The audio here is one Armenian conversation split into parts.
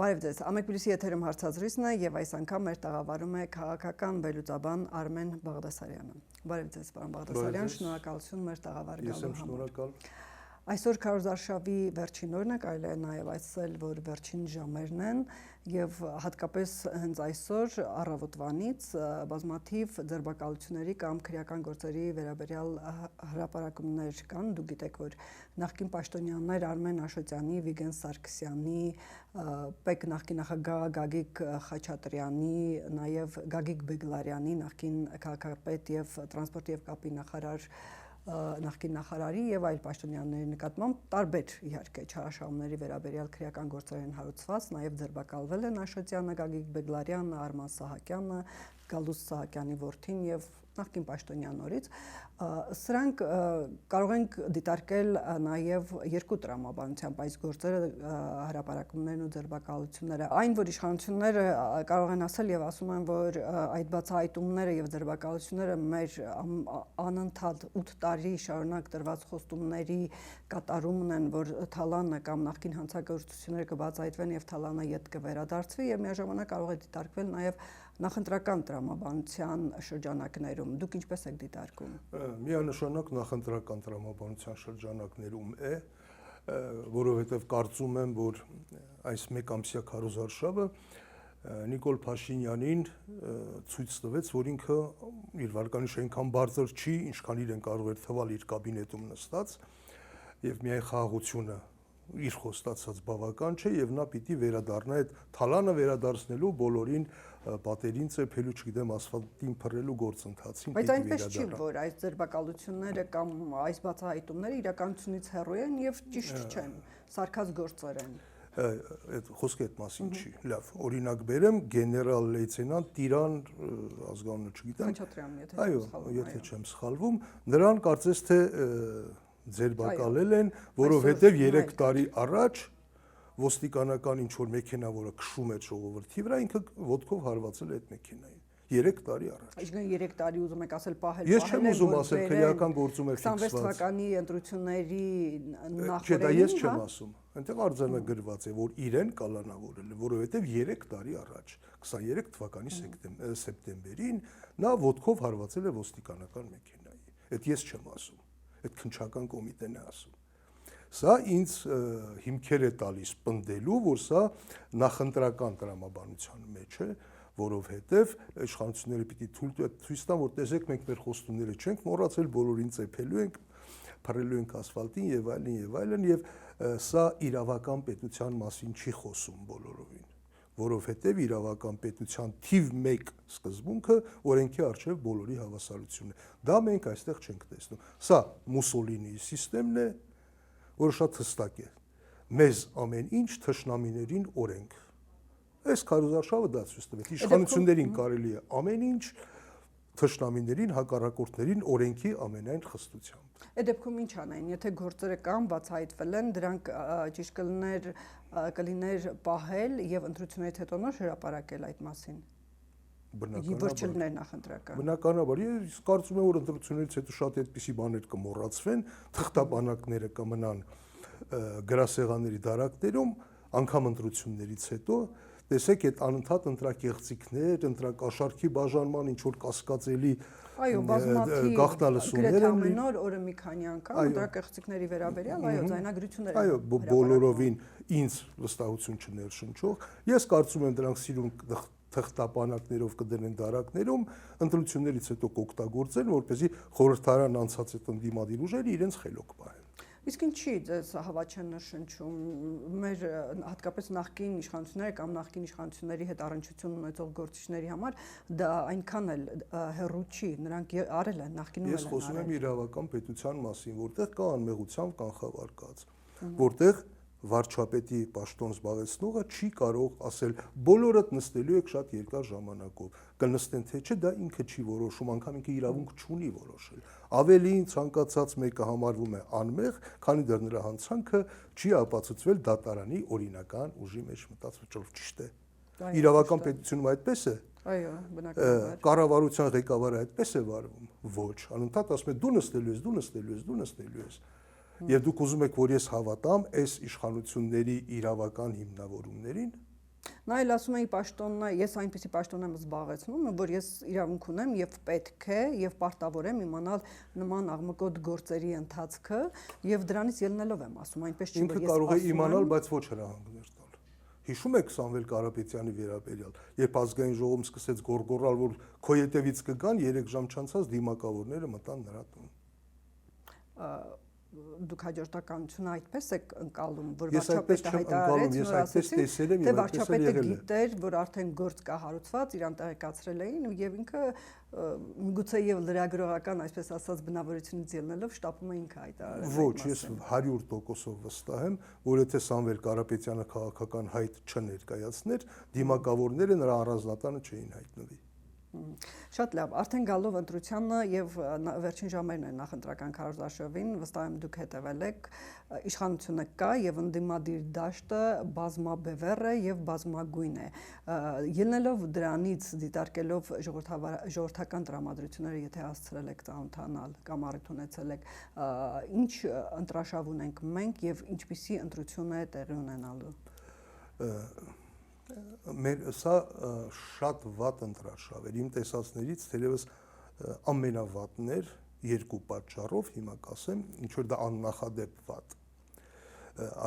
Բարև ձեզ, Ամեկ+-ի եթերում հարցազրույցն է եւ այս անգամ մեր տաղավարում է քաղաքական վերլուծաբան Արմեն Բաղդասարյանը։ Բարև ձեզ, պարոն Բաղդասարյան, շնորհակալություն մեր տաղավար գալու համար։ Այսօր քարոզարշավի վերջին օրն է, կարելի է նաև ասել, որ վերջին ժամերն են եւ հատկապես հենց այսօր առավոտվանից բազմաթիվ ձերբակալությունների կամ քրեական գործերի վերաբերյալ հրապարակումներ կան։ Դուք գիտեք, որ նախկին պաշտոնյաներ Արմեն Աշոտյանի, Վիգեն Սարգսյանի, ՊԵԿ նախկին նախագահ Գագիկ Խաչատրյանի, նաև Գագիկ Բեգլարյանի, նախկին քաղաքապետ եւ տրանսպորտի եւ կապի նախարար նախկին նախարարի եւ այլ պաշտոնյաների նկատմամբ տարբեր իհարկե չարաշահումների վերաբերյալ քրեական գործեր են հարուցված, նաեւ ձերբակալվել են Աշոտյանը, Գագիկ Բեգլարյանը, Արման Սահակյանը, Գալուստ Սահակյանի որդին եւ նախկին պաշտոնյան նորից սրանք կարող ենք դիտարկել նաև երկու տրամաբանությամբ այս գործերը հրապարակումներն ու ձերբակալությունները այն որ իշխանությունները կարող են ասել եւ ասում են որ այդ բացահայտումները եւ ձերբակալությունները մեր անընդհատ 8 տարի շարունակ տրված խոստումների կատարումն են որ Թալանը կամ նախկին հանցագործությունները կբացահայտվեն եւ Թալանը ետ կվերադարձվի եւ միաժամանակ կարող է դիտարկվել նաև նախընտրական տրամաբանության շրջանակներում դուք ինչպես եք դիտարկում Միանշանակ նախընտրական տրամաբանության շրջանակներում է որովհետև կարծում եմ որ այս մեկամսյա քարոզարշավը Նիկոլ Փաշինյանին ցույց տվեց որ ինքը իր վարկանիշը այնքան բարձր չի ինչքան իրեն կարող էր թվալ իր կաբինետում նստած եւ միայն խաղաղությունը իր խոստացած բավական չէ եւ նա պիտի վերադառնա այդ Թալանը վերադարձնելու բոլորին պատերին ծեփելու, չգիտեմ, ասֆալտին փռելու գործընթացին Բայց այնպես չի, որ այս ձերբակալությունները կամ այս բացահայտումները իրականությունից հեռու են եւ ճիշտ չեն, սարքած գործեր են։ Այդ խոսքը այդ մասին չի։ Լավ, օրինակ բերեմ գեներալ լեյտենանտ Տիրան ազգանունը չգիտեմ։ Խաչատրյանն, եթե չեմ սխալվում, նրան կարծես թե ձերբակալել են, որովհետև 3 տարի առաջ ոստիկանական ինչ-որ մեքենա, որը քշում էր ժողովրդի վրա, ինքը ոտքով հարվածել է այդ մեքենային։ 3 տարի առաջ։ Այսինքն 3 տարի ուզում եք ասել պահել։ Ես չեմ ուզում ասել քրեական գործում է ֆիքսված։ 26 թվականի ընտրությունների նախորդին։ Չէ, դա ես չեմ ասում։ Այնտեղ արձանագրված է, որ իրեն կալանավորել է, որովհետև 3 տարի առաջ, 23 թվականի սեպտեմբերին նա ոտքով հարվածել է ոստիկանական մեքենայի։ Այդ ես չեմ ասում։ Այդ քննչական կոմիտեն է ասում։ Սա ինձ հիմքեր է տալիս պնդելու, որ սա նախընտրական տրամաբանության մեջ է, որովհետև իշխանությունները պիտի ցույց տան, որ տեսեք մենք մեր խոստումները չենք մոռացել, բոլորին ծեփելու ենք, փռելու ենք ասֆալտին եւ այլն եւ սա իրավական պետության մասին չի խոսում բոլորովին, որովհետև իրավական պետության թիվ 1 սկզբունքը օրենքի առջև բոլորի հավասարությունն է։ Դա մենք այստեղ չենք տեսնում։ Սա Մուսոլինիի համակարգն է, որը շատ հստակ է։ Մեզ ամեն ինչ թշնամիներին օրենք։ Այս քարոզարշավը դա ցույց տվեց։ Իշխանություններին կարելի է ամեն ինչ թշնամիներին, հակառակորդներին օրենքի ամենայն խստությամբ։ Այդ դեպքում ինչ անային, եթե գործերը կան, բացահայտվել են, դրանք ճիշտ կլիներ պահել եւ ընտրություններից հետո նոր հրապարակել այդ մասին։ Բնականաբար նախընտրական։ Բնականաբար, ես կարծում եմ, որ ընտրություններից հետո շատ այդպիսի բաներ կմոռացվեն, թղթապանակները կմնան գրասեղանների դարակներում, անգամ ընտրություններից հետո տեսեք այդ անընդհատ ընտրակեղծիքներ, ընտրակաշառքի բաժանման ինչ որ կասկածելի գաղտնալսումներ են ամեն օրը մի քանի անգամ ընտրակեղծիքների վերաբերյալ, ձայնագրություններ են։ Այո, բոլորովին ինձ վստահություն չներշնչող։ Ես կարծում եմ դրանք սիրուն թղթապանակներով կդնեն դարակներում, ընտրություններից հետո կօգտագործեն, որպեսզի խորհրդարան անցած այդ ընդդիմադիր ուժերը իրենց խելոք պահեն։ Իսկ ինչի ձեզ հավատ չեն նշնչում մեր հատկապես նախկին իշխանությունները կամ նախկին իշխանությունների հետ առնչություն ունեցող գործիչների համար դա այնքան էլ հեռու չի, նրանք արել են նախկինում Ես խոսում եմ իրավական պետության մասին, որտեղ կա անմեղությամբ կանխավարկած, որտեղ վարչապետի պաշտոն զբաղեցնողը չի կարող ասել բոլորդ նստելու եք շատ երկար ժամանակով, կնստեն թե չէ, դա ինքը չի որոշում, անգամ ինքը իրավունք չունի որոշել։ Ավելին ցանկացած մեկը համարվում է անմեղ, քանի դեռ նրա հանցանքը չի ապացուցվել դատարանի օրինական ուժի մեջ մտածվելով, ճիշտ է։ Իրավական պետությունում այդպես է։ Այո, բնականաբար։ Կառավարության ղեկավարը այդպես է վարվում։ Ոչ, անընդհատ ասում է դու նստելու ես, դու նստելու ես, դու նստելու ես։ Եվ դուք ուզում եք, որ ես հավատամ այս իշխանությունների իրավական հիմնավորումներին, Նա էլ ասում է պաշտոնն է, ես այնպեսի պաշտոն եմ զբաղեցնում, որ ես իրավունք ունեմ եւ պետք է եւ պարտավոր եմ իմանալ նման աղմկոտ գործերի ընթացքը եւ դրանից ելնելով եմ ասում, այնպես չի որ ես կարող է իմանալ, բայց ոչ հրահանգներ տալ։ Հիշում եք Սամվել Կարապետյանի վերաբերյալ, երբ ազգային ժողովում սկսեց գոռգոռալ, որ քո ետևից կգան 3 ժամ չանցած դիմակավորները մտան նրա տուն։ Դուք հաջորդականությունը այդպես եք ընկալում, որ վարչապետը հայտարարեց, որ ասեցին, թե վարչապետը գիտեր, որ արդեն գործ կա հարուցված, իրան տեղեկացրել էին եւ ինքը միգուցե եւ լրագրողական, այսպես ասած, բնավորությունից ելնելով շտապում է ինքը հայտարարել։ Ոչ, ես 100% վստահ եմ, որ եթե Սամվել Կարապետյանը քաղաքական հայտ չներկայացներ, դիմակավորները նրա առանձնատանը չէին հայտնվի։ Շատ լավ, արդեն գալով ընտրությանը եւ վերջին ժամերն են նախընտրական քարոզարշավին, վստահ եմ դուք հետևել եք, իշխանությունը կա եւ ընդդիմադիր դաշտը բազմաբևեռ է եւ բազմագույն է։ Ելնելով դրանից, դիտարկելով ժողովրդական տրամադրությունները, եթե հասցրել եք ծանոթանալ կամ առիթ ունեցել եք, ինչ ընտրաշավ ունենք մենք եւ ինչպիսի ընտրություն է տեղի ունենալու։ Սա շատ վատ ընտրաշավ էր, իմ տեսածներից թերևս ամենավատն էր երկու պատճառով, հիմա կասեմ, ինչ որ դա աննախադեպ վատ։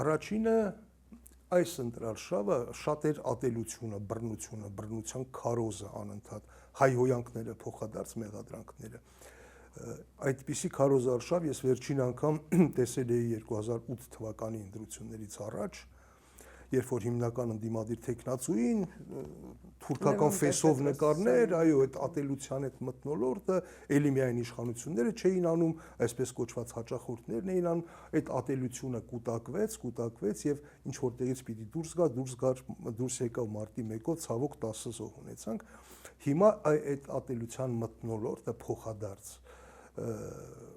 Առաջինը այս ընտրաշավը շատ էր ատելությունը, բռնության քարոզը անընդհատ, հայհոյանքները, փոխադարձ մեղադրանքները։ Այդպիսի քարոզարշավ ես վերջին անգամ տեսել էի 2008 թվականի ընտրություններից առաջ, երբ որ հիմնական ընդդիմադիր տեխնացուին թուրքական ֆեսով նկարներ, այո, այդ ատելության այդ մթնոլորտը, ելի միայն իշխանությունները չէին անում, այսպես կոչված հաճախորդներն էին անում, այդ ատելությունը կուտակվեց եւ ինչ որտեղից պիտի դուրս եկավ մարտի 1-ով, ցավոք 10 զոհ ունեցանք։ Հիմա այդ ատելության մթնոլորտը փոխադարձ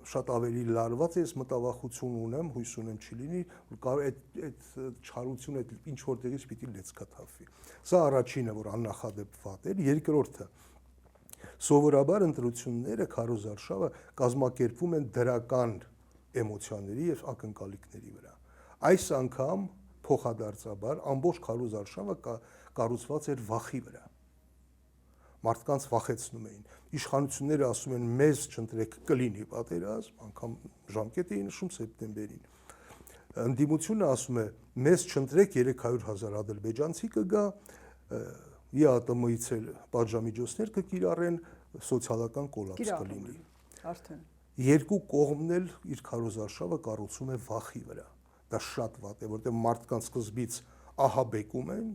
շատ ավելի լարված է, ես մտավախություն ունեմ, հույս ունեմ չի լինի, որ այդ չարությունը ինչ որտեղից պիտի լեցկաթափվի։ Սա առաջինը, որ աննախադեպ վատ էր, երկրորդը սովորաբար ընտրությունները քարոզարշավը կազմակերպվում են դրական էմոցիաների եւ ակնկալիքների վրա։ Այս անգամ փոխադարձաբար ամբողջ քարոզարշավը կառուցված էր վախի վրա։ Մարդկանց վախեցնում էին։ Իշխանությունները ասում են մեզ չընտրեք կլինի պատերազմ, անգամ ժամկետ էին նշում սեպտեմբերին։ Ընդդիմությունը ասում է մեզ չընտրեք 300,000 ադրբեջանցի կգա, ԵԱՏՄ-ից էլ պատժամիջոցներ կկիրառեն, սոցիալական կոլապս կլինի։ Արդեն Երկու կողմն էլ իր քարոզարշավը կառուցում է վախի վրա։ Դա շատ վատ է, որտեղ մարդկանց սկզբից ահաբեկում են,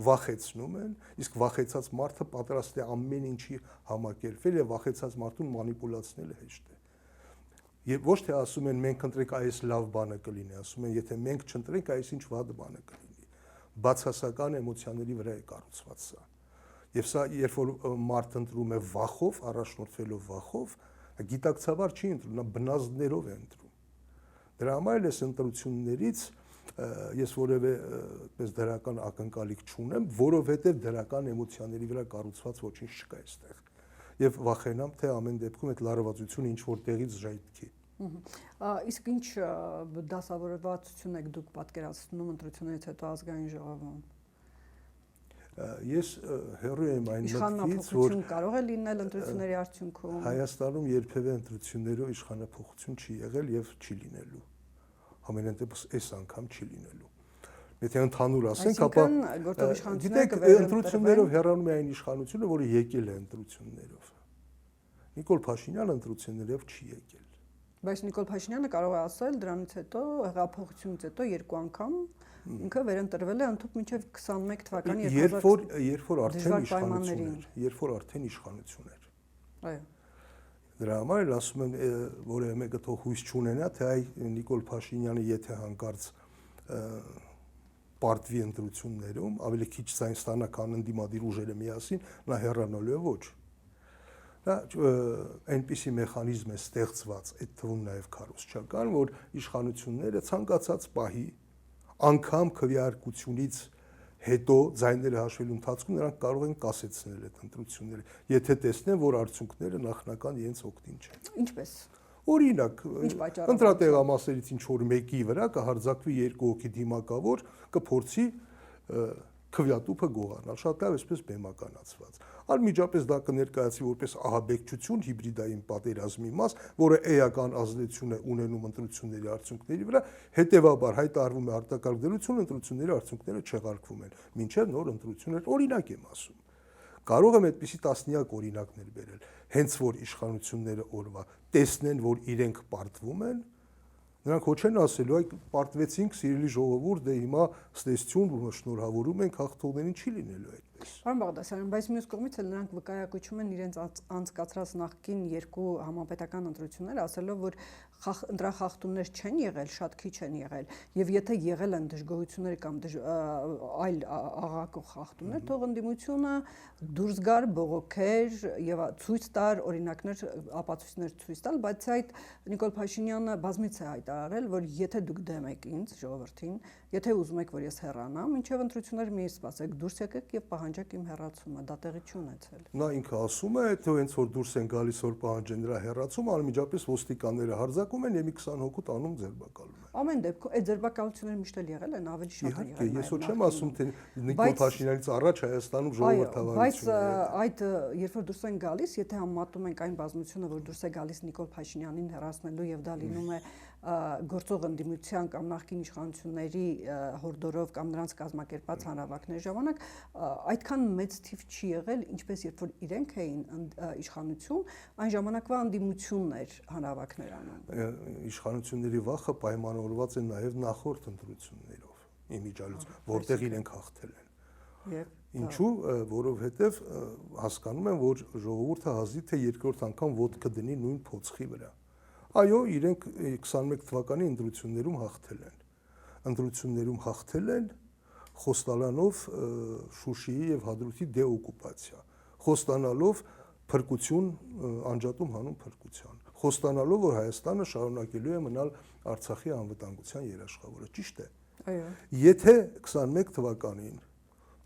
վախեցնում են, իսկ վախեցած մարդը պատրաստ է ամեն ինչի համակերպվել եւ վախեցած մարդուն մանիպուլացնելը հեշտ է։ Եվ ոչ թե ասում են մենք ընտրենք այս լավ բանը կլինի, ասում են եթե մենք չընտրենք այս ինչ վատ բանը կլինի։ Բացասական էմոցիաների վրա է կառուցված սա։ Եվ սա երբ որ մարդ ընտրում է վախով, առաջնորդվելով վախով, գիտակցաբար չի ընտրում, նա բնազդներով է ընտրում։ Դրա համար էլ այս ընտրություններից ես որևէ պես դրական ակնկալիք չունեմ, որովհետև դրական էմոցիաների վրա կառուցված ոչինչ չկա այստեղ։ Եվ վախենամ, թե ամեն դեպքում այդ լարվածությունը ինչ որտեղից ժայթքի։ Իսկ ինչ դասավորվածություն եք դուք պատկերացնում ընտրություններից հետո ազգային ժողովում։ Ես հեռու եմ այն մտքից, որ կարող է լինել ընտրությունների արդյունքում։ Հայաստանում երբևէ ընտրություններով իշխանափոխություն չի եղել եւ չի լինելու։ Ամենայն դեպս այս անգամ չի լինելու։ Եթե ընդհանուր ասենք, ապա գիտեք, ընտրություններով հեռանում է այն իշխանությունը, որը եկել է ընտրություններով։ Նիկոլ Փաշինյանը ընտրություններով չի եկել։ Բայց Նիկոլ Փաշինյանը կարող է ասել դրանից հետո հեղափոխությունից հետո երկու անգամ ինքը վերընտրվել է ընդհանուր մինչև 21 թվականի 2000 երբ որ արդեն իշխանություն էր։ Այո։ Դրա համար էլ ասում եմ, որևէ մեկը թող հույս չունենա, թե այ Նիկոլ Փաշինյանը եթե հանկարծ պարտվի ընտրություններում, ավելի քիչ ձայն ստանա, քան ընդդիմադիր ուժերը միասին, նա հեռանալու է ոչ։ Դա այնպիսի մեխանիզմ է ստեղծված, այդ թվում նաև քարոզչական, որ իշխանությունները ցանկացած պահի անգամ քվեարկությունից հետո ձայները հաշվելու ընթացքում նրանք կարող են կասեցնել այդ ընտրությունները, եթե տեսնեն, որ արդյունքները նախնական իրենց օգտին չեն։ Ինչպես։ Օրինակ, ընտրատեղամասերից ինչ որ մեկի վրա կհարձակվի 2 հոգի դիմակավոր, կփորձի քվյատուփը գողանալ, շատ լավ այսպես բեմականացված։ Անմիջապես դա կներկայացվի որպես ահաբեկչություն, հիբրիդային պատերազմի մաս, որը էական ազդեցություն է ունենում ընտրությունների արդյունքների վրա, հետևաբար հայտարարվում է արտակարգ դրություն, ընտրությունների արդյունքները չեղարկվում են, մինչև նոր ընտրություններ, օրինակ եմ ասում։ Կարող եմ այդպիսի տասնյակ օրինակներ բերել, հենց որ իշխանությունները օրվա տեսնեն, որ իրենք պարտվում են, նրանք ոչ են ասելու, այ պարտվեցինք, սիրելի ժողովուրդ, դե հիմա ստեսություն շնորհավորում ենք, հաղթողներին չի լինելու այդպես։ Պարոն Բաղդասարյան, բայց մյուս կողմից էլ նրանք վկայակոչում են իրենց անցկացրած նախկին երկու համապետական ընտրություններ, ասելով, որ ընտրախախտումներ չեն եղել, շատ քիչ են եղել, եւ եթե եղել են դժգոհություններ կամ այլ աղաղակող խախտումներ, թող ընդդիմությունը դուրս գար, բողոքեր եւ ցույց տար, օրինակներ, ապացույցներ ցույց տալ, բայց այդ Նիկոլ Փաշինյանը բազմիցս է հայտարարել, որ եթե դուք դեմ եք ինձ, ժողովրդին, եթե ուզում եք, որ ես հեռանամ, մինչև ընտրություններ մի սպասեք, դուրս եկեք եւ պահանջեք իմ հեռացումը, դա տեղի չի ունեցել։ Նա ինքը ասում է, թե հենց որ դուրս են գալիս, որ պահանջեն նրա հեռացումը, անմիջապես ոստիկանները հարձակում են եւ մի 28 հոգու տանում ձերբակալում են։ Ամեն դեպքում այդ ձերբակալությունները միշտ էլ եղել են, ավելի շատ են եղել։ Ես ոչ չեմ ասում, թե Նիկոլ Փաշինյանից առաջ Հայաստանում ժողովրդավարություն է։ Բայց այդ երբ որ դուրս են գալիս, եթե համատում ենք այն բազմությունը, որ դուրս է գալիս Նիկոլ Փաշինյանին հեռացնելու եւ դա լինում է գործող ընդդիմության կամ նախկին իշխանությունների հորդորով կամ նրանց կազմակերպած հանրավակների ժամանակ այդքան մեծ թիվ չի եղել, ինչպես երբ որ իրենք էին իշխանություն, այն ժամանակվա ընդդիմությունն էր հանրավակներ անում։ Իշխանությունների վախը պայմանավորված է նաև նախորդ ընտրություններով, իմիջիալից, որտեղ իրենք հաղթել են։ Ինչու, որովհետև հասկանում են, որ ժողովուրդը հազիվ թե երկրորդ անգամ ոտքը դնի նույն փոცხի վրա։ Այո, իրենք 21 թվականի ընտրություններում հաղթել են։ Ընտրություններում հաղթել են խոստանալով Շուշիի եւ Հադրութի դեօկուպացիա, խոստանալով փրկություն անջատում հանուն փրկության, խոստանալով, որ Հայաստանը շարունակելու է մնալ Արցախի անվտանգության երաշխավորը, ճիշտ է։ Այո։ Եթե 21 թվականին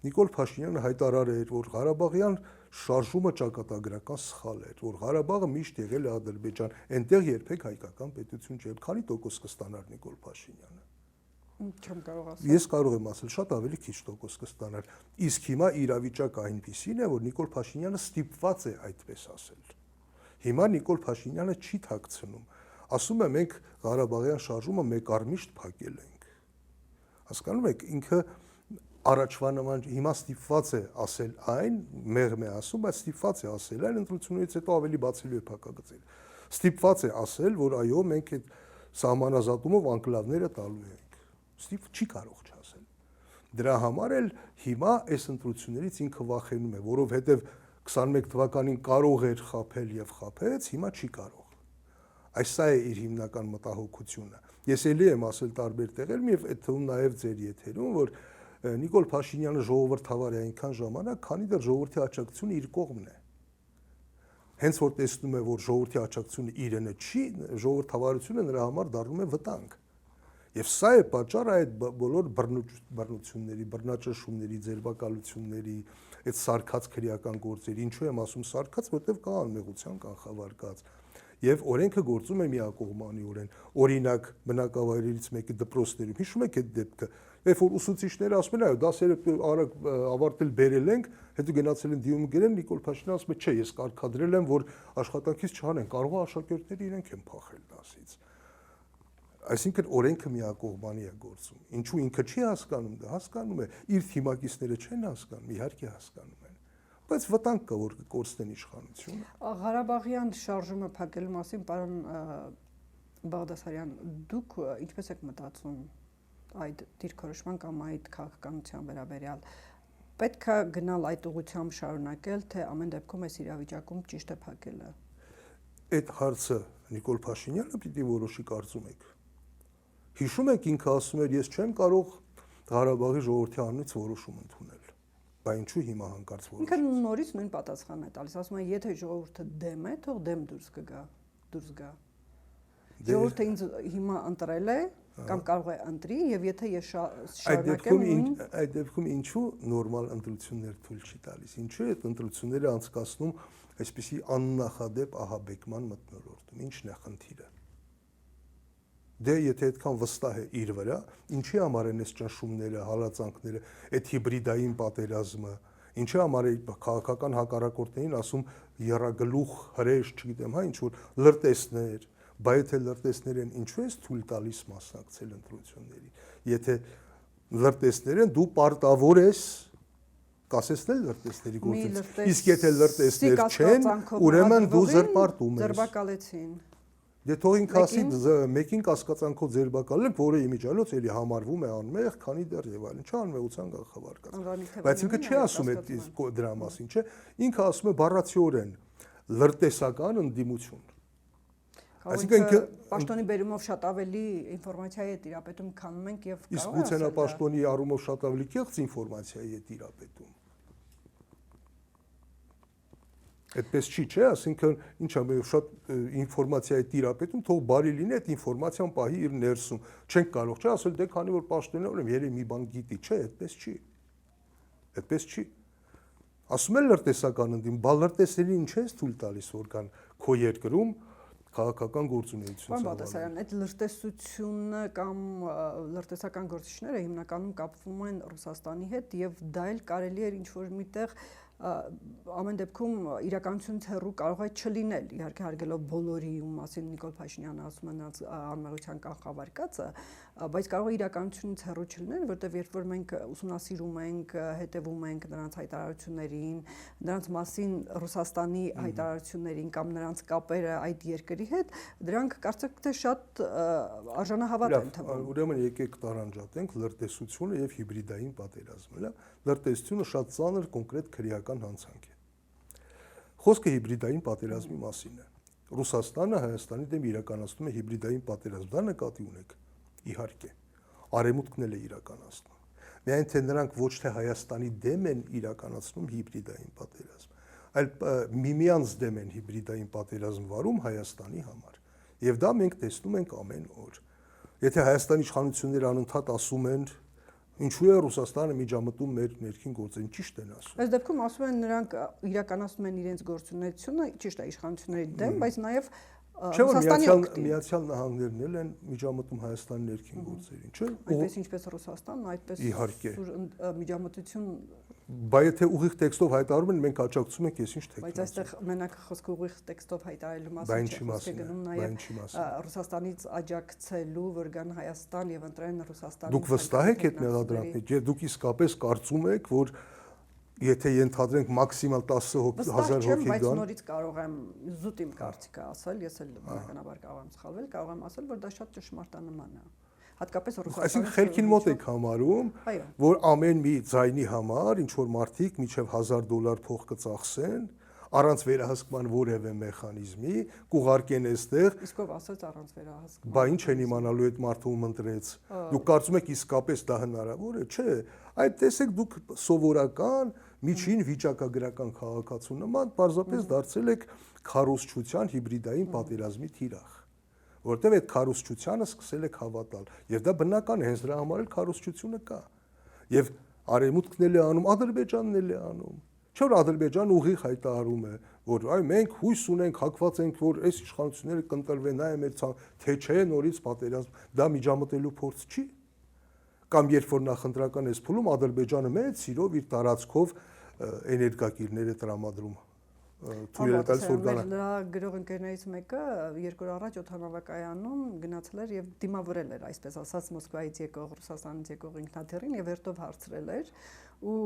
Նիկոլ Փաշինյանը հայտարարեր, որ Ղարաբաղյան շարժումը ճակատագրական սխալ էր, որ Ղարաբաղը միշտ եղել է Ադրբեջան, այնտեղ երբեք հայկական պետություն չէ, քանի տոկոս կստանար Նիկոլ Փաշինյանը։ Չեմ կարող ասել։ Ես կարող եմ ասել, շատ ավելի քիչ տոկոս կստանար։ Իսկ հիմա իրավիճակը այնպիսին է, որ Նիկոլ Փաշինյանը ստիպված է այդպես ասել։ Հիմա Նիկոլ Փաշինյանը չի թաքցնում։ Ասում է, մենք Ղարաբաղյան շարժումը մեկ առմիշտ փակել ենք։ Հասկանում եք, ինքը առաջվա նման հիմա ստիպված է ասել այն, մեղմ է ասում, բայց ստիպված է ասել այն, ընտրություններից հետո ավելի բացելու է փակագծեր։ Ստիպված է ասել, որ այո, մենք այդ սահմանազատումով անկլավները տալու ենք։ Չի կարող չասել։ Դրա համար էլ հիմա այս ընտրություններից ինքը վախենում է, որովհետև 21 թվականին կարող էր խաբել եւ խաբեց, հիմա չի կարող։ Այս սա է իր հիմնական մտահոգությունը։ Ես էլի եմ ասել տարբեր տեղերում եւ այդ թվում նաեւ ձեր եթերում, որ Նիկոլ Փաշինյանը ժողովրդավար է այնքան ժամանակ, քանի դեռ ժողովրդի աջակցությունը իր կողմն է։ Հենց որ տեսնում է, որ ժողովրդի աջակցությունը իրենը չի, ժողովրդավարությունը նրա համար դառնում է վտանգ։ Եվ սա է պատճառը այդ բոլոր բռնությունների, բռնաճնշումների, ձերբակալությունների, այդ սարկած քրեական գործերի, ինչու եմ ասում սարկած, որտեղ կա անմեղության կանխավարկած։ Եվ օրենքը գործում է միակողմանիորեն։ Օրինակ, բնակավայրերից մեկի դպրոցներում, հիշում եք այդ դեպքը, երբ որ ուսուցիչները ասում են, այո, դասերը արագ ավարտել բերել ենք, հետո գնացել են դիմում գրել, Նիկոլ Փաշինյանը ասում է, չէ, ես կարգադրել եմ, որ աշխատանքից չանեն, կարող է աշակերտները իրենք են փախել դասից։ Այսինքն օրենքը միակողմանի է գործում։ Ինչու ինքը չի հասկանում դա, հասկանում է, իր թիմակիցները չեն հասկանում, իհարկե հասկանում են, բայց վտանգ կա, որ կկորցնեն իշխանությունը։ Ղարաբաղյան շարժումը փակելու մասին, պարոն Բաղդասարյան, դուք ինչպես եք մտածում այդ դիրքորոշման կամ այդ քաղաքականության վերաբերյալ, պետք է գնալ այդ ուղղությամբ շարունակել, թե ամեն դեպքում այս իրավիճակում ճիշտ է փակելը։ Այդ հարցը Նիկոլ Փաշինյանը պիտի որոշի, կարծում եք։ Հիշում եք, ինքը ասում էր, ես չեմ կարող Ղարաբաղի ժողովրդի անունից որոշում ընդունել։ Բայց ինչու հիմա հանկարծ որոշում։ Ինքը նորից նույն պատասխանն է տալիս, ասում է, եթե ժողովուրդը դեմ է, թող դեմ դուրս գա։ Ժողովուրդը ինձ հիմա ընտրել է կամ կարող է ընտրի, եւ եթե ես շարունակեմ այդ դեպքում ինչու նորմալ ընտրություններ թույլ չի տալիս։ Ինչու է այդ ընտրությունները անցկացնում այսպիսի աննախադեպ ահաբեկման մթնոլորտում։ Ինչն է խնդիրը։ Դե եթե այդքան վստահ է իր վրա, ինչի համար են այս ճնշումները, հալածանքները, այդ հիբրիդային պատերազմը, ինչի համար է քաղաքական հակառակորդներին ասում երագլուխ, հրեշ, չգիտեմ, ինչ որ լրտեսներ, բայց եթե լրտեսներ են, ինչու ես թույլ տալիս մասնակցել ընտրություններին։ Եթե լրտեսներ են, դու պարտավոր ես կասեցնել լրտեսների գործից։ Իսկ եթե լրտեսներ չեն, ուրեմն դու զրպարտում ես։ Ձերբակալեցին։ Դե թող ինքը ասի մեկին կասկածանքով ձերբակալել, որը իմիջիալոց էլի համարվում է անմեղ, քանի դեռ եւ այլն, չանմեղության գլխավոր կաց։ Բայց ինքը չի ասում այդ դրա մասին, չէ։ Ինքը ասում է բառացիորեն լրտեսական ընդդիմություն։ Այսինքն պաշտոնի բերումով շատ ավելի ինֆորմացիա է տիրապետում, քան մենք եւ կարող է։ Իսկ գուցե նա պաշտոնի առումով շատ ավելի կեղծ ինֆորմացիա է տիրապետում։ Այդպես չի, չէ, ասինքն ինչա շատ ինֆորմացիա է տիրապետում, թող բարի լինի այդ ինֆորմացիան պահի իր ներսում։ Չենք կարող, չէ, ասել դե քանի որ պաշտոնյա ուրեմն երևի մի բան գիտի, չէ, այդպես չի։ Այդպես չի։ Ասում են լրտեսական ընդդիմ, բա լրտեսներին ինչ ես թույլ տալիս որ կան քո երկրում քաղաքական գործունեություն ծավալեն։ Պարոն Բաղդասարյան, այդ լրտեսությունը կամ լրտեսական գործիչները հիմնականում կապվում են Ռուսաստանի հետ եւ դա էլ կարելի է ինչ որ միտեղ ամեն դեպքում իրականությունից հեռու կարող է չլինել, իհարկե հարգելով բոլորի ում մասին Նիկոլ Փաշինյանը ասում է նրանց անմեղության կանխավարկածը, բայց կարող է իրականությունից հեռու չլինել, որտեղ երբ որ մենք ուսումնասիրում ենք, հետևում ենք նրանց հայտարարություններին, նրանց մասին Ռուսաստանի հայտարարություններին կամ նրանց կապերը այդ երկրի հետ, դրանք կարծեք թե շատ արժանահավատ են թվում։ Ուրեմն եկեք տարանջատենք լրտեսությունը եւ հիբրիդային պատերազմը, լրտեսությունը շատ ծանր կոնկրետ քրեական հանցանք է։ Խոսքը հիբրիդային պատերազմի մասին է։ Ռուսաստանը Հայաստանի դեմ իրականացնում է հիբրիդային պատերազմ, դա նկատի ունեք, իհարկե։ Արևմուտքն էլ է իրականացնում։ Միայն թե նրանք ոչ թե Հայաստանի դեմ են իրականացնում հիբրիդային պատերազմ, այլ միմյանց դեմ են հիբրիդային պատերազմ վարում Հայաստանի համար։ Եվ դա մենք տեսնում ենք ամեն օր։ Եթե Հայաստանի իշխանությունները անընդհատ ասում են ինչու է Ռուսաստանը միջամտում մեր ներքին գործերին, ճիշտ են ասում։ Այս դեպքում ասում են նրանք իրականացնում են իրենց գործունեությունը, ճիշտ է իշխանությունների դեմ, բայց նաև Ռուսաստանի օգտին։ Միացյալ Նահանգներն էլ են միջամտում Հայաստանի ներքին գործերին, չէ՞։ Այդպես ինչպես Ռուսաստանն, այդպես միջամտություն։ Բայց եթե ուղիղ տեքստով հայտարարում են, մենք աջակցում ենք, ես ինչ թեքստ։ Բայց այստեղ մենակ խոսքը ուղիղ տեքստով հայտարարելու մասին չէ, խոսքը գնում նաև Ռուսաստանից աջակցելու, որ գան Հայաստան եւ ընտրեն Ռուսաստանի։ Դուք վստահ եք այդ մեղադրանքներից, եւ դուք իսկապես կարծում եք, որ եթե ենթադրենք մաքսիմալ 10,000 հոգի բայց գան, նորից կարող եմ զուտ իմ կարծիքը ասել, ես էլ բնականաբար կարող եմ սխալվել, կարող եմ ասել, որ դա շատ ճշմարտանման է։ Հատկապես Ռուսաստանի։ Այսինքն խելքին մոտ եք համարում, որ ամեն մի ձայնի համար ինչ որ մարդիկ մինչև $1000 փող կծախսեն, առանց վերահսկման որևէ մեխանիզմի, կուղարկեն այստեղ։ Իսկ ով ասաց առանց վերահսկման։ Բա ինչ են իմանալու այդ մարդը ում ընտրեց։ Դուք կարծում եք իսկապես դա հնարավոր է, չէ։ Այդ տեսեք դուք սովորական միջին վիճակագրական քաղաքացու նման պարզապես դարձել եք քարոզչության հիբրիդային պատերազմի թիրախ, որտեղ այդ քարոզչությանը սկսել եք հավատալ, եւ դա բնական է, հենց դրա համար էլ քարոզչությունը կա։ Եվ Արևմուտքն էլ է անում, Ադրբեջանն էլ է անում։ Չէ՞ որ Ադրբեջանը ուղիղ հայտարարում է, որ այ մենք հույս ունենք, հակված ենք, որ այս իշխանությունները կընտրվեն, այ մեր թե չէ նորից պատերազմ, դա միջամտելու փորձ չի։ Կամ երբ որ նախընտրական էս փուլում Ադրբեջանը մեծ սիրով իր տարածքով էներգակիրներ է տրամադրում թույլ տալիս որ գանա։ Նրա գրող ընկերներից մեկը 2 օր առաջ օդանավակայանում գնացել էր եւ դիմավորել էր, այսպես ասած, Մոսկվայից եկող, Ռուսաստանից եկող ինքնաթիռին եւ հերթով հարցրել էր ու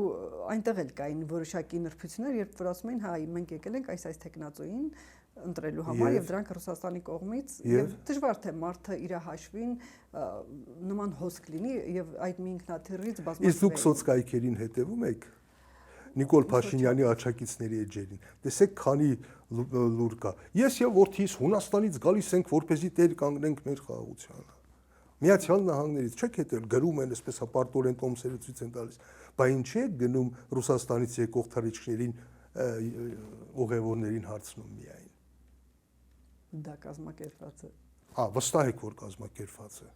այնտեղ էլ կային որոշակի նրբություններ, երբ որ ասում էին, հա, մենք եկել ենք այս տեխնացուին ընտրելու համար եւ դրանք Ռուսաստանի կողմից եւ դժվար թե մարդը իր հաշվին նման հոսք լինի եւ այդ մի ինքնաթիռից բազմացվի։ Իսկ դուք սոցկայքերին հետևում եք Նիկոլ Փաշինյանի աչակիցների էջերին։ Տեսեք, քանի լուր կա։ Ես եւ որդիս Հունաստանից գալիս ենք, որպեսզի տեր կանգնենք մեր խաղաղությանը։ Միացյալ Նահանգներից չեք հետել, գրում են, այսպես հապարտորեն տոմսերը ցույց են տալիս։ Բայց ինչ է գնում Ռուսաստանից եկող թռիչքներին ուղևորներին հարցնում միայն։ Դա կազմակերպված է։ Հա, վստահ եք, որ կազմակերպված է։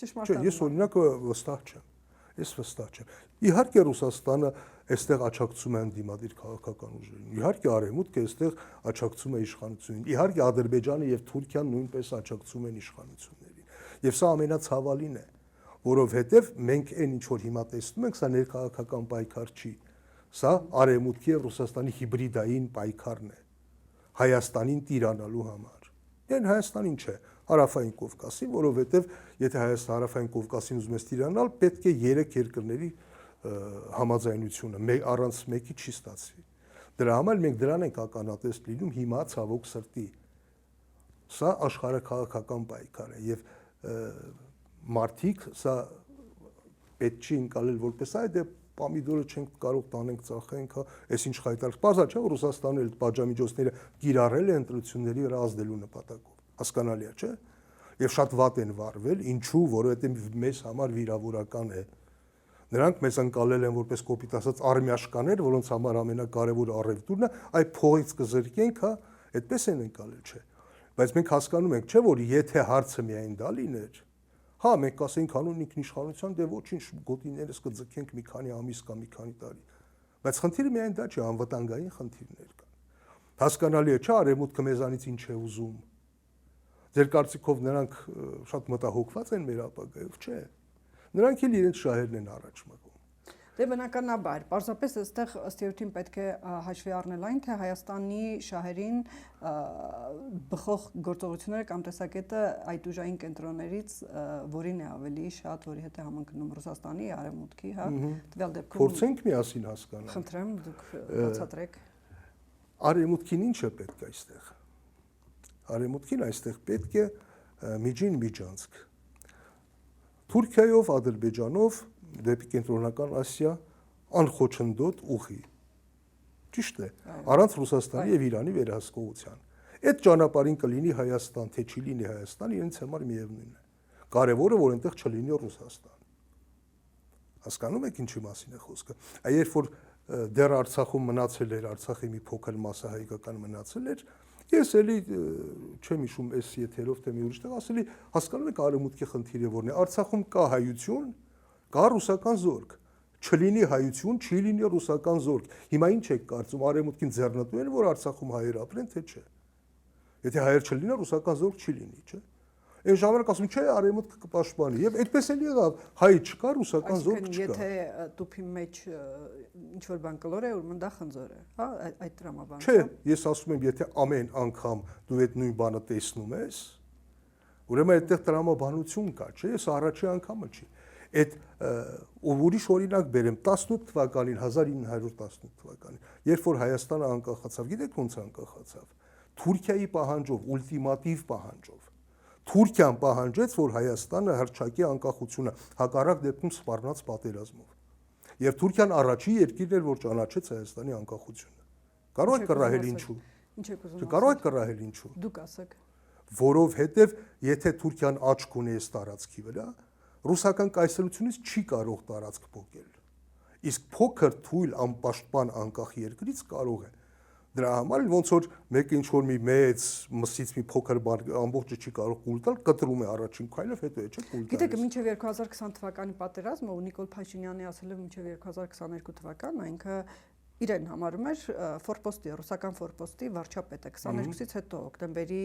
Ճշմարտաբար։ Ես օրինակ վստահ չեմ։ Ես վստահ չեմ։ Իհարկե Ռուսաստանը այստեղ աջակցում է ընդդիմադիր քաղաքական ուժերին։ Իհարկե Արևմուտքը այստեղ աջակցում է իշխանություններին։ Իհարկե Ադրբեջանը եւ Թուրքիան նույնպես աջակցում են իշխանություններին։ Եվ սա ամենացավալին է, որովհետև մենք այն ինչ որ հիմա տեսնում ենք, սա ներքաղաքական պայքար չի։ Սա Արևմուտքի եւ Ռուսաստանի հիբրիդային պայքարն է Հայաստանին տիրանալու համար։ Այն Հայաստանին չէ, Հարավային Կովկասին, որովհետև եթե Հայաստան Հարավային Կովկասին ուզում է տիրանալ, պետք է 3 երկրների համաձայնությունը, առանց մեկի չի ստացվի։ Դրա համար մենք դրան ենք ականատես լինում հիմա ցավոք սրտի։ Սա աշխարհաքաղաքական պայքար է եւ մարդիկ սա պետք չի ընկալել որպես այ դե պամիդորը չենք կարող տանենք ծախենք, այս ինչ խայտարկ։ Պարզա չէ, որ Ռուսաստանը այդ պատժամիջոցները կիրառել է ընտրությունների վրա ազդելու նպատակով։ Հասկանալի է, չէ՞։ Եվ շատ վատ են վարվել, ինչու, որովհետեւ մեզ համար վիրավորական է։ Նրանք մեզ ընկալել են որպես կոպիտ ասած արմիաշկաներ, որոնց համար ամենակարևորը առևտուրն է, այ փողից կզրկենք, հա, այդպես են ընկալել, չէ։ Բայց մենք հասկանում ենք, չէ, որ եթե հարցը միայն դա լիներ, հա, մենք կասենք հանուն ինքնիշխանության, դե ոչինչ, գոտիներս կձգենք մի քանի ամիս կամ մի քանի տարի։ Բայց խնդիրը միայն դա չէ, անվտանգային խնդիրներ կան։ Հասկանալի է, չէ, Արևմուտքը մեզանից ինչ է ուզում։ Ձեր կարծիքով նրանք շատ մտահոգված են մեր ապագայով, չէ։ Նրանք էլ իրենց շահերն են առաջ մղում։ Դե բնականաբար, պարզապես այստեղ ըստ երևույթին պետք է հաշվի առնել այն, թե Հայաստանի շահերին բխող գործողությունները կամ տեսակետը այդ ուժային կենտրոններից որին է ավելի շատ, որի հետ է համընկնում Ռուսաստանի, Արևմուտքի, հա, տվյալ դեպքում փորձենք միասին հասկանալ։ Խնդրեմ, դուք բացատրեք։ Արևմուտքին ի՞նչը պետք է այստեղ։ Արևմուտքին այստեղ պետք է միջին միջանցք։ Թուրքիայով, Ադրբեջանով դեպի կենտրոնական Ասիա անխոչնդոտ ուղի։ Ճիշտ է, առանց Ռուսաստանի եւ Իրանի վերահսկողության։ Այդ ճանապարհին կլինի Հայաստան, թե չի լինի Հայաստան, իրենց համար միևնույն է։ Կարևորը որ այնտեղ չլինի Ռուսաստան։ Հասկանում եք ինչի մասին է խոսքը։ Այ երբ որ դեռ Արցախում մնացել էր, Արցախի մի փոքր մասը հայկական մնացել էր, ես էլի չեմ հիշում այս եթերով թե մի ուրիշ տեղ ասելի, հասկանում եք Արևմուտքի խնդիրը որն է։ Արցախում կա հայություն, կա ռուսական զորք, չլինի հայություն, չի լինի ռուսական զորք։ Հիմա ինչ եք կարծում, Արևմուտքին ձեռնտու են, որ Արցախում հայեր ապրեն, թե չէ։ Եթե հայեր չլինի, ռուսական զորք չի լինի, չէ։ Այն ժամանակ ասում չէ, Արևմուտքը կպաշտպանի, եւ այդպես էլ եղավ, հայ չկա, ռուսական զորք չկա։ Եթե տուփի մեջ ինչ որ բան կլոր է, ուրեմն դա խնձոր է, հա, այդ տրամաբանությամբ։ Չէ, ես ասում եմ, եթե ամեն անգամ դու այդ նույն բանը տեսնում ես, ուրեմն այդտեղ տրամաբանություն կա, չէ, ես առաջի անգամը չի։ Այդ ուրիշ օրինակ բերեմ 18 թվականին 1918 թվականին, երբ որ Հայաստանը անկախացավ, գիտեք ոնց անկախացավ։ Թուրքիայի պահանջով, ուլտիմատիվ պահանջով։ Թուրքիան պահանջեց, որ Հայաստանը հռչակի անկախությունը հակառակ դեպքում սպառնաց պատերազմով։ Եվ Թուրքիան առաջի երկիրն էր, որ ճանաչեց Հայաստանի անկախությունը։ Կարող եք կռահել ինչու։ Ինչ եք ուզում ասել։ Կարող եք կռահել ինչու։ Դուք ասեք։ Որովհետև եթե Թուրքիան աչք ունի այս տարածքի վրա, ռուսական կայսրությունից չի կարող տարածք փոկել։ Իսկ փոքր թույլ անպաշտպան անկախ երկրից կարող է։ Դրա համար ոնց որ մեկը ինչ որ մի մեծ մսից մի փոքր բան ամբողջը չի կարող կուլ տալ, կտրում է առաջին քայլով, հետո է չէ կուլ տալիս։ Գիտեք, մինչև 2020 թվականի պատերազմը ու Նիկոլ Փաշինյանի ասելով մինչև 2022 թվականը ինքը իրեն համարում էր ֆորպոստի, ռուսական ֆորպոստի վարչապետը 22-ից հետո օկտեմբերի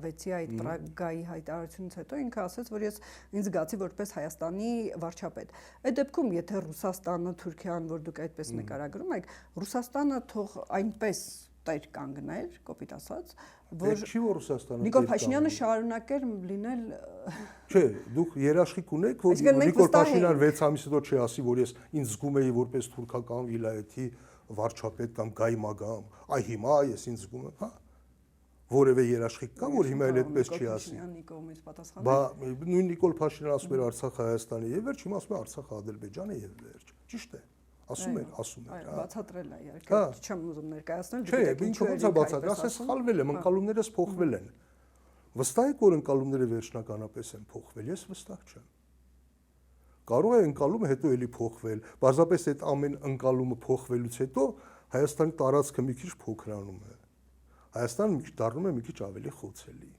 6-ի այդ Պրագայի հայտարարությունից հետո ինքը ասաց, որ ես ինձ զգացի որպես Հայաստանի վարչապետ։ Այդ դեպքում, եթե Ռուսաստանը, Թուրքիան, որ դուք այդպես նկարագրում եք, Ռուսաստանը թող այնպես տեր կանգներ, կոպիտ ասած, որ չի որ Ռուսաստանը Նիկոլ Փաշինյանը շարունակեր լինել Չէ, դուք երաշխիք ունեք, որ Նիկոլ Փաշինյանը 6 ամիս հետո չի ասի, որ ես ինձ զգում եի որպես թուրքական վիլայեթի վարչապետ կամ գայ մագամ, այ հիմա ես ինձ զգում եմ, հա։ Որևէ երաշխիք կա, որ հիմա էլ այդպես չի ասի։ Բա նույն Նիկոլ Փաշինյանը ասում էր Արցախ Հայաստանի եւ վերջ, հիմա ասում է Արցախ Ադրբեջանը եւ վերջ։ Ճիշտ է։ Ասում էր, հա։ Բացատրել է իհարկե, չեմ ուզում ներկայացնել, դուք ինչու՞ ոնց է բացատրել, ասես սխալվել եմ, ընկալումներս փոխվել են։ Վստահ եք, որ ընկալումները վերջնականապես են փոխվել, ես վստահ չեմ։ Կարող է ընկալումը հետո էլի փոխվել, բացապես այդ ամեն ընկալումը փոխվելուց հետո Հայաստանի տարածքը մի քիչ փոքրանում է։ Հայաստանը մի քիչ դառնում է մի քիչ ավելի խոցելի։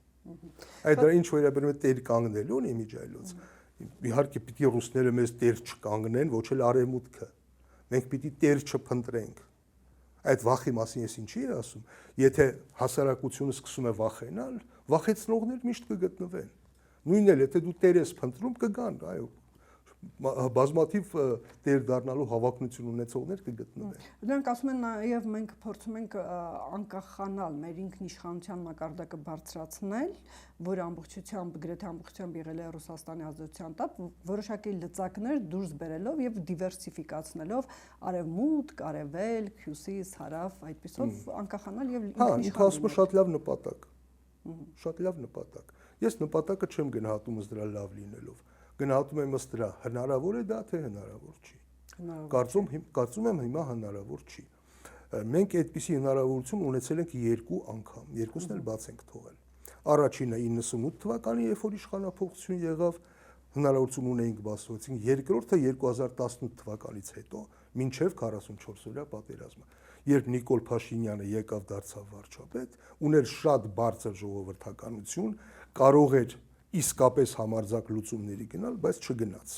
Այդ դրա ինչ վերաբերում է տեր կանգնելուն իմիջայլոց։ Իհարկե պիտի ռուսները մեզ տեր չկանգնեն, ոչ էլ արևմուտքը։ Մենք պիտի տեր չփնտրենք։ Այդ վախի մասին ես ինչի եմ ասում։ Եթե հասարակությունը սկսում է վախենալ, վախեցնողներ միշտ կգտնվեն։ Նույնն էլ եթե դու տեր ես փնտրում կգան, այո։ Բազմաթիվ տեր դառնալու հավակնություն ունեցողներ կգտնվեն։ Դրանք ասում են նաև մենք փորձում ենք անկախանալ, մեր ինքնիշխանության մակարդակը բարձրացնել, որը ամբողջությամբ գրեթե ամբողջությամբ եղել է Ռուսաստանի ազդեցության տակ, որոշակի լծակներ դուրս բերելով եւ դիվերսիֆիկացնելով արևմուտք, արևելք, հյուսիս, հարավ, այդպիսով անկախանալ եւ ինքնիշխանալ։ Շատ լավ նպատակ։ Շատ լավ նպատակ։ Ես նպատակը չեմ գնահատում ըստ դրա լավ լինելով։ Գնահատում եմ ըստ դրա հնարավոր է դա թե հնարավոր չի։ Կարծում եմ հիմա հնարավոր չի։ Մենք այդպիսի հնարավորություն ունեցել ենք 2 անգամ, երկուսն էլ բաց ենք թողել։ Առաջինը 98 թվականին, երբ որ իշխանափոխություն եղավ, հնարավորություն ունեինք բաց թողեցինք, երկրորդը 2018 թվականից հետո, մինչև 44-օրյա պատերազմը, երբ Նիկոլ Փաշինյանը եկավ դարձավ վարչապետ, ուներ շատ բարձր ժողովրդականություն, կարող էր իսկապես համարձակ լուծումների գնալ, բայց չգնաց,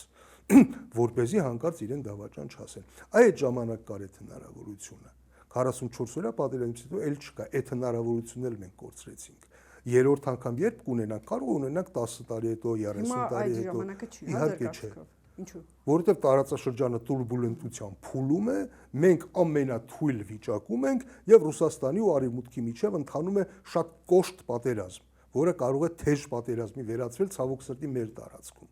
որպեսզի հանկարծ իրեն դավաճան չասեն։ Այդ ժամանակ կար այդ հնարավորությունը։ 44-օրյա պատերազմից հետո էլ չկա, այդ հնարավորությունն էլ մենք կորցրեցինք։ Երրորդ անգամ երբ կունենանք, կարող ունենանք 10 տարի հետո, 30 տարի հետո։ Իհարկե չէ։ Ինչու՞։ Որովհետև տարածաշրջանը տուրբուլենտությամբ փուլում է, մենք ամենաթույլ վիճակում ենք եւ Ռուսաստանի ու Արևմուտքի միջև ընթանում է շատ կոշտ պատերազմ, որը կարող է թեժ պատերազմի վերածվել ցավոք սրտի մեր տարածքում։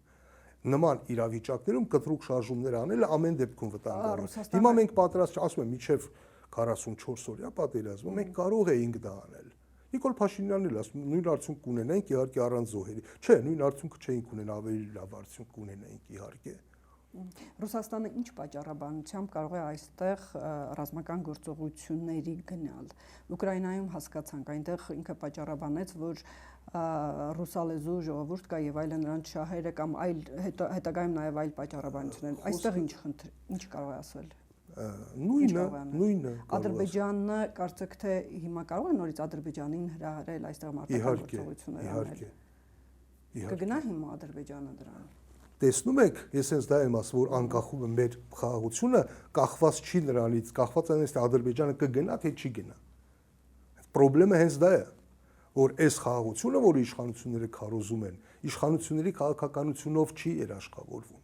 Նման իրավիճակներում կտրուկ շարժումներ անելը ամեն դեպքում վտանգավոր է։ Հիմա մենք պատրաստ, ասում եմ, միջև 44 օրյա պատերազմը մենք կարող էինք դա անել։ Նիկոլ Փաշինյանն էլ ասում, նույն արդյունք կունենայինք իհարկե առանց զոհերի։ Չէ, նույն արդյունքը չէինք ունենա, ավելի լավ արդյունք կունենայինք իհարկե։ Ռուսաստանը ինչ պատճառաբանությամբ կարող է այստեղ ռազմական գործողությունների գնալ։ Ուկրաինայում հասկացանք, այնտեղ ինքը պատճառաբանեց, որ ռուսալեզու ժողովուրդ կա եւ այլն, նրանց շահերը կամ այլ հետագայում նաեւ այլ պատճառաբանություններ։ Այստեղ ինչ կարող է ասել։ Նույնը Ադրբեջանը կարծեք թե հիմա կարող է նորից Ադրբեջանին հրահրել այստեղ մարտական գործողություններ անել։ Կգնա հիմա Ադրբեջանը դրան։ Տեսնում եք, ես հենց դա եմ ասում, որ անկախում է մեր խաղաղությունը, կախված չի նրանից, կախված է թե Ադրբեջանը կգնա թե չի գնա։ Պրոբլեմը հենց դա է, որ այս խաղաղությունը, որ իշխանությունները քարոզում են, իշխանությունների քաղաքականությունով չի երաշխավորվում։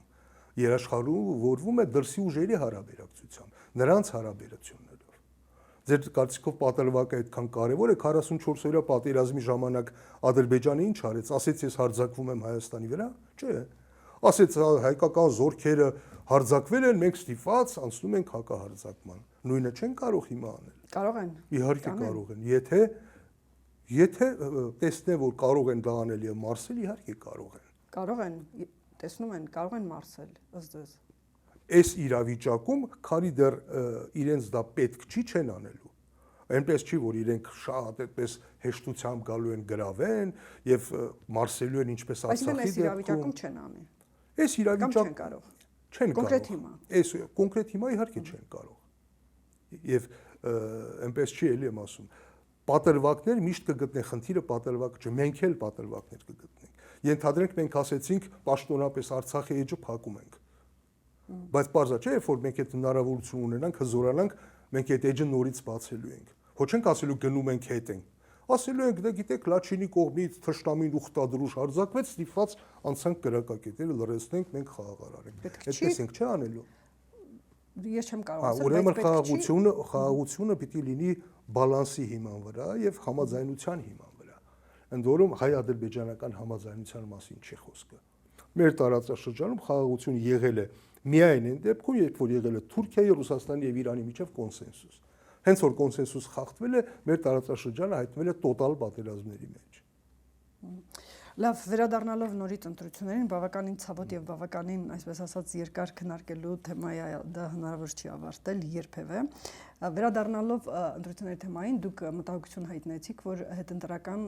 Երաշխավորվում է դրսի ուժերի հարաբերակցությամբ, նրանց հարաբերություններով։ Ձեր կարծիքով պատերազմը այդքան կարևոր է 44 օրյա պատերազմի ժամանակ Ադրբեջանը ինչ արեց, ասեց ես հարձակվում եմ Հայաստանի վրա, չէ։ Ասեց հայկական զորքերը հարձակվել են, մենք ստիպված անցնում ենք հակահարձակման։ Նույնը չեն կարող հիմա անել։ Կարող են։ Իհարկե կարող են, եթե տեսնեն, որ կարող են դա անել եւ մարսել, իհարկե կարող են։ Կարող են, տեսնում են, կարող են մարսել, ըստ ձեզ։ Այս իրավիճակում, քանի դեռ իրենց դա պետք չի, չեն անելու։ Այնպես չի, որ իրենք շատ այդպես հեշտությամբ գալու են գրավեն եւ մարսելու են ինչպես Արցախի դեպքում։ Այսինքն այս իրավիճակում չեն անի։ Այս իրավիճակում չեն կարող։ Չեն կարող։ Կոնկրետ հիմա։ Այս կոնկրետ հիմա իհարկե չեն կարող։ Եվ այնպես չի էլի եմ ասում։ Պատրվակներ միշտ կգտնեն, խնդիրը պատրվակ չէ, մենք էլ պատրվակներ կգտնենք։ Ենթադրենք մենք ասեցինք պաշտոնապես Արցախի էջը փակում ենք։ Բայց պարզա չէ, երբ որ մենք այդ հնարավորություն ունենանք, հզորանանք, մենք այդ էջը նորից բացելու ենք։ Ոչ չենք ասելու գնում ենք հետ ենք։ Ասելու ենք, դա գիտեք, Լաչինի կողմից թշնամին ուխտադրուժ հարձակվեց, ստիպված անցանք կրակակետերը լրացնենք, մենք խաղաղ արարենք։ Այդպես ենք չէ անելու։ Ես չեմ կարող ասել, ուրեմն խաղաղությունը պիտի լինի բալանսի հիման վրա եւ համաձայնության հիման վրա։ Ընդ որում հայ-ադրբեջանական համաձայնության մասին չի խոսքը։ Մեր տարածաշրջանում խաղաղություն եղել է միայն այն դեպքում, երբ որ եղել է Թուրքիայի, Ռուսաստանի եւ Իրանի միջև կոնսենսուս։ Հենց որ կոնսենսուս խախտվել է, մեր տարածաշրջանը հայտնվել է տոտալ պատերազմների մեջ։ Լավ, վերադառնալով նորից ընտրություններին, բավականին ցավոտ եւ բավականին, այսպես ասած, երկար քննարկելու թեմայի դա հնարավոր չի ավարտել երբևէ։ Վերադառնալով ընտրությունների թեմային, դուք մտահոգություն հայտնեցիք, որ հետընտրական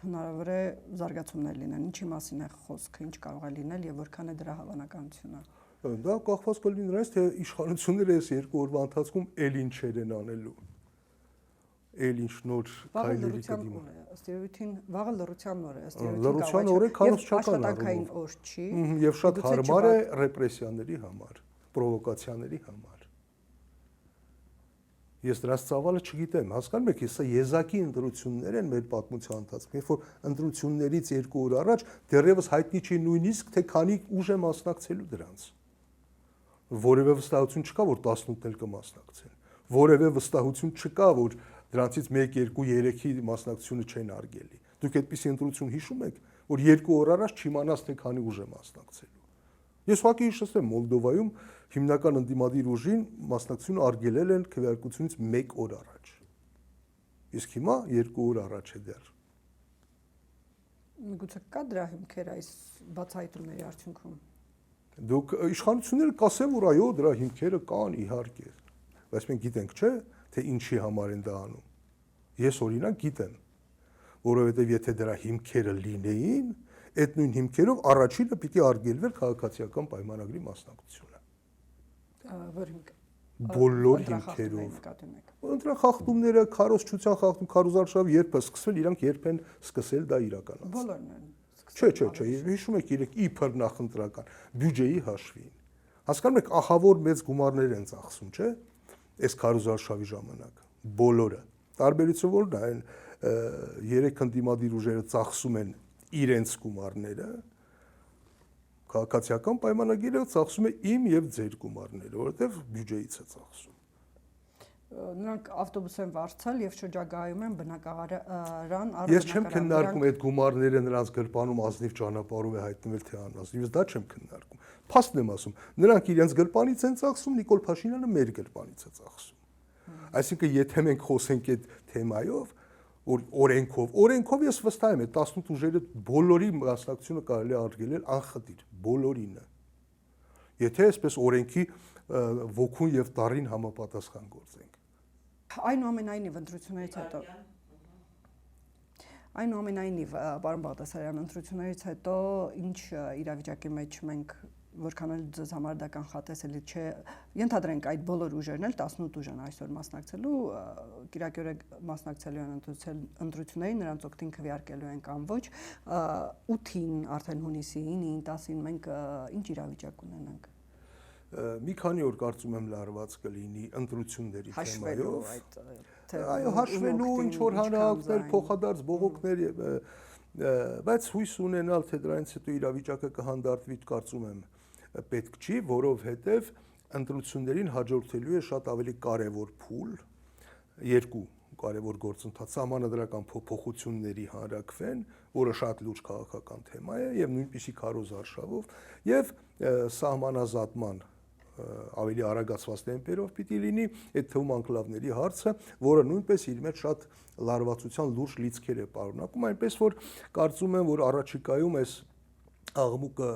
հնարավոր է զարգացումներ լինեն։ Ինչի մասին է խոսքը, ինչ կարող է լինել եւ որքան է դրա հավանականությունը։ Դա կախված կլինի նրանից, թե իշխանությունները այս երկու օրվա ընթացքում էլ ինչեր են անելու։ Էլ ինչ նոր քայլերի կդիմեն։ Ըստ երևույթին վաղը լռության օր է, ըստ լռության օրը քարոզչական աշխատանքային օր չի։ Եվ շատ հարմար է ռեպրեսիաների համար, պրովոկացիաների համար։ Ես դրանց ծավալը չգիտեմ, հասկանում եք, սա եզակի ընտրություններ են մեր պատմության ընթացքում, երբ որ ընտրություններից 2 օր առաջ դեռևս հայտնի չի նույնիսկ թե քանի ուժ է մասնակցելու դրանց։ Որևէ վստահություն չկա, որ 18-ն էլ կմասնակցեն։ Որևէ վստահություն չկա, որ դրանցից 1, 2, 3-ի մասնակցությունը չեն արգելի։ Դուք այդպիսի ընտրություն հիշում եք, որ 2 օր առաջ չիմանաս թե քանի ուժ է մասնակցելու։ Ես ուղղակի հիշեցնեմ, Մոլդովայում հիմնական ընդդիմադիր ուժին մասնակցությունը արգելել են քվեարկությունից 1 օր առաջ։ Իսկ հիմա 2 օր առաջ է դեռ։ Միգուցե կա դրա հիմքեր այս բացահայտումների արդյունքում։ Դուք իշխանությունները կասեն, որ այո, դրա հիմքերը կան, իհարկե։ Բայց մենք գիտենք, չէ, թե ինչի համար են դա անում։ Ես օրինակ գիտեմ, որովհետև եթե դրա հիմքերը լինեին, այդ նույն հիմքերով առաջինը պիտի արգելվեր քաղաքացիական պայմանագրի մասնակցությունը։ Որ հիմք բոլոր հիմքերով։ Ընտրախախտումները, քարոզչության խախտում, քարոզարշավը երբ է սկսվել, իրանք երբ են սկսել դա իրականացնել։ Բոլորն են։ Չէ, հիշում եք իրեք իբր նախընտրական բյուջեի հաշվին։ Հասկանում եք, ահավոր մեծ գումարներ են ծախսում, չէ՞։ Այս քարոզարշավի ժամանակ բոլորը։ Տարբերությունը որն է, այն 3 ընդդիմադիր ուժերը ծախսում են իրենց գումարները, քաղաքացիական պայմանագիրը ծախսում է իմ եւ ձեր գումարները, որովհետեւ բյուջեից է ծախսում։ Նրանք ավտոբուս են վարձել եւ շրջագայում են բնակարան Ես չեմ քննարկում այդ գումարները նրանց գրպանում ազնիվ ճանապարհով է հայտնվել թե անազնիվ, ես դա չեմ քննարկում։ Փաստն եմ ասում, նրանք իրենց գրպանից են ծախսում, Նիկոլ Փաշինյանը մեր գրպանից է ծախսում։ Այսինքն, եթե մենք խոսենք այդ թեմայով, որ օրենքով ես վստահ եմ, այդ 18 ուժերը բոլորի մասնակցությունը կարելի է արգելել անխտիր, բոլորինը։ Եթե այսպես օրենքի ոգուն եւ տառին համապատասխան գործենք։ Այնուամենայնիվ ընտրություններից հետո պարոն Բաղդասարյան, ընտրություններից հետո ինչ իրավիճակի մեջ մենք որքան էլ ձեզ համար դա կանխատեսելի չէ, ենթադրենք այդ բոլոր ուժերն էլ 18 ուժ են այսօր մասնակցելու, կիրակի օրը մասնակցելու են ընտրություններին, նրանց օգտին քվեարկելու են կամ ոչ, 8-ին, արդեն հունիսի 9-ին, 10-ին մենք ինչ իրավիճակ ունենանք։ Մի քանի օր կարծում եմ լարված կլինի ընտրությունների թեմայով, այո, հաշվելու ինչ որ հանրահավաքներ, փոխադարձ բողոքներ, բայց հույս ունենալ, թե դրանից հետո իրավիճակը կհանդարտվի, կարծում եմ պետք չի, որովհետև ընտրություններին հաջորդելու է շատ ավելի կարևոր փուլ, 2 կարևոր գործընթաց, սահմանադրական փոփոխությունների հանրաքվեն, որը շատ լուրջ քաղաքական թեմա է եւ նույնպիսի քարոզարշավով եւ սահմանազատման ավելի արագացված տեմպերով պիտի լինի այդ թվում անկլավների հարցը, որը նույնպես իր մեջ շատ լարվածության լուրջ լիցքեր է պարունակում, այնպես որ կարծում եմ, որ առաջիկայում այս աղմուկը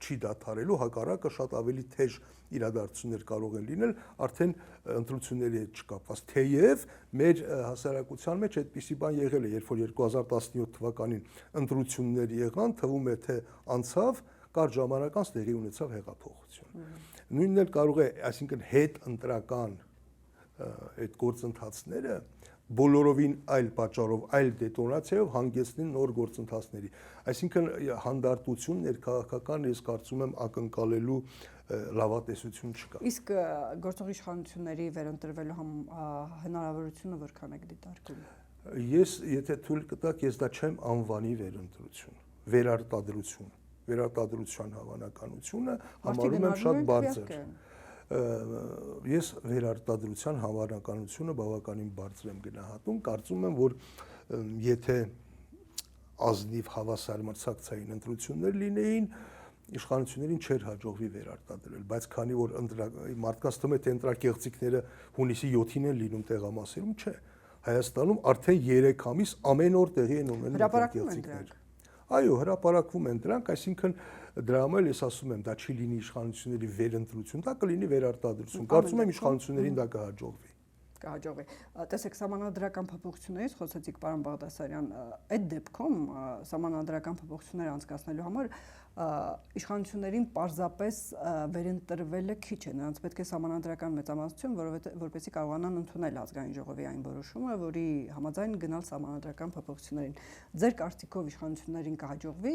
չի դադարելու, հակառակը շատ ավելի թեժ իրադարձություններ կարող են լինել, արդեն ընտրությունների հետ չկապված, թեև մեր հասարակության մեջ այդպիսի բան եղել է, երբ որ 2017 թվականին ընտրություններ եղան, թվում է թե անցավ, կարճ ժամանակ անց տեղի ունեցավ հեղափոխություն։ Նույնն էլ կարող է, այսինքն հետ ընտրական այդ գործընթացները բոլորովին այլ պատճառով, այլ դետոնացիայով հանգեցնեն նոր գործընթացների։ Այսինքն հանդարտություն ներքաղաքական ես կարծում եմ ակնկալելու լավատեսություն չկա։ Իսկ գործող իշխանությունների վերընտրվելու հնարավորությունը որքան եք դիտարկում։ Ես եթե թույլ կտաք, ես դա չեմ անվանի վերընտրություն, վերարտադրության հավանականությունը համարում եմ շատ բարձր։ Ես վերարտադրության հավանականությունը բավականին բարձր եմ գնահատում, կարծում եմ, որ եթե ազնիվ հավասարմրցակցային ընտրություններ լինեին, իշխանություններին չէր հաջողվի վերարտադրել, բայց քանի որ մարդկանց թվում է թե ընտրակեղծիքները հունիսի 7-ին են լինում տեղամասերում, չէ, Հայաստանում արդեն 3 ամիս ամեն օր տեղի են ունենում ընտրակեղծիքներ։ Այո, հրապարակվում են դրանք, այսինքն դրա համար ես ասում եմ, դա չի լինի իշխանությունների վերընտրություն, դա կլինի վերարտադրություն։ Կարծում եմ իշխանություններին դա կհաջողվի։ Կհաջողվի։ Տեսեք, սահմանադրական փոփոխություններից խոսեցիք, պարոն Բաղդասարյան, այդ դեպքում սահմանադրական փոփոխություններ անցկացնելու համար իշխանություններին պարզապես վերընտրվելը քիչ է, նրանց պետք է սահմանադրական մեծամասնություն, որովհետեւ կարողանան ընդունել ազգային ժողովի այն որոշումը, որի համաձայն գնալ սահմանադրական փոփոխություններին։ Ձեր կարծիքով իշխանություններին կհաջողվի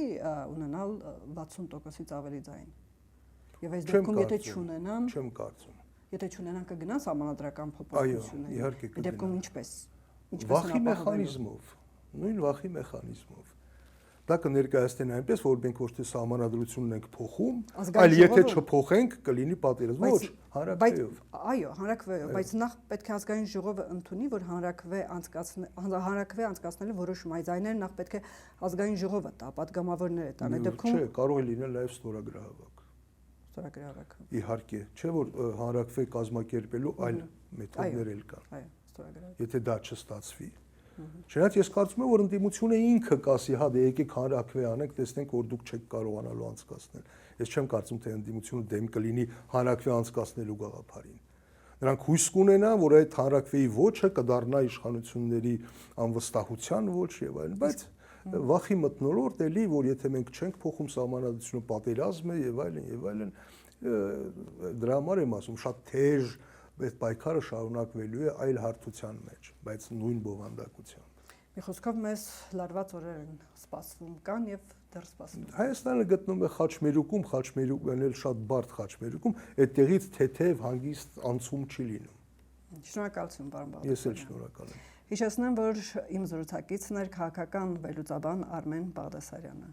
ունենալ 60%-ից ավելի ձայն։ Եվ այս դեպքում եթե չունենան, չեմ կարծում։ Եթե չունենան կգնան սահմանադրական փոփոխություններ։ Այո, իհարկե կգնան։ Դեպքում ինչպես Վախի մեխանիզմով, նույն վախի մեխանիզմով։ Դա կներկայացնեն այնպես, որ մենք ոչ թե սահմանադրությունն ենք փոխում, այլ եթե չփոխենք, կլինի պատերազմ, ոչ, հանրաքվեով։ Այո, հանրաքվեով, բայց նախ պետք է ազգային ժողովը ընդունի, որ հանրաքվե անցկացնելու որոշում, այս այներ նախ պետք է ազգային ժողովը տա, падգամավորները տան, այդ դեպքում չէ, կարող է լինել նաև ստորագրահավաք։ Ստորագրահավաք։ Իհարկե, չէ որ հանրաքվե կազմակերպելու այլ մեթոդներ էլ կան։ Այո, ստորագրահավաք։ Եթե դա չստացվի, Չնայած ես կարծում եմ, որ ընդդիմությունը ինքը կասի, հա դե եկեք հանրաքվե անենք, տեսնենք, որ դուք չեք կարողանալու անցկացնել։ Ես չեմ կարծում, թե ընդդիմությունը դեմ կլինի հանրաքվե անցկացնելու գաղափարին։ Նրանք հույս կունենան, որ այդ հանրաքվեի ոճը կդառնա իշխանությունների անվստահության ոճ եւ այլն, բայց վախի մթնոլորտ էլի, որ եթե մենք չենք փոխում սահմանադրությունը, պատերազմ է եւ այլն, դրա համար եմ ասում, շատ թեժ այդ պայքարը շարունակվելու է այլ հարթության մեջ, բայց նույն բովանդակությամբ։ Մի խոսքով մեզ լարված օրեր են սպասվում կան եւ դեռ սպասվում։ Հայաստանը գտնում է խաչմերուկում, խաչմերուկն էլ շատ բարդ խաչմերուկում, այդտեղից թեթև հանգիստ անցում չի լինում։ Շնորհակալություն, պարոն Բաղդասարյան։ Ես էլ շնորհակալ եմ։ Հիշեցնեմ, որ իմ զրուցակիցն էր քաղաքական վերլուծաբան Արմեն Բաղդասարյանը։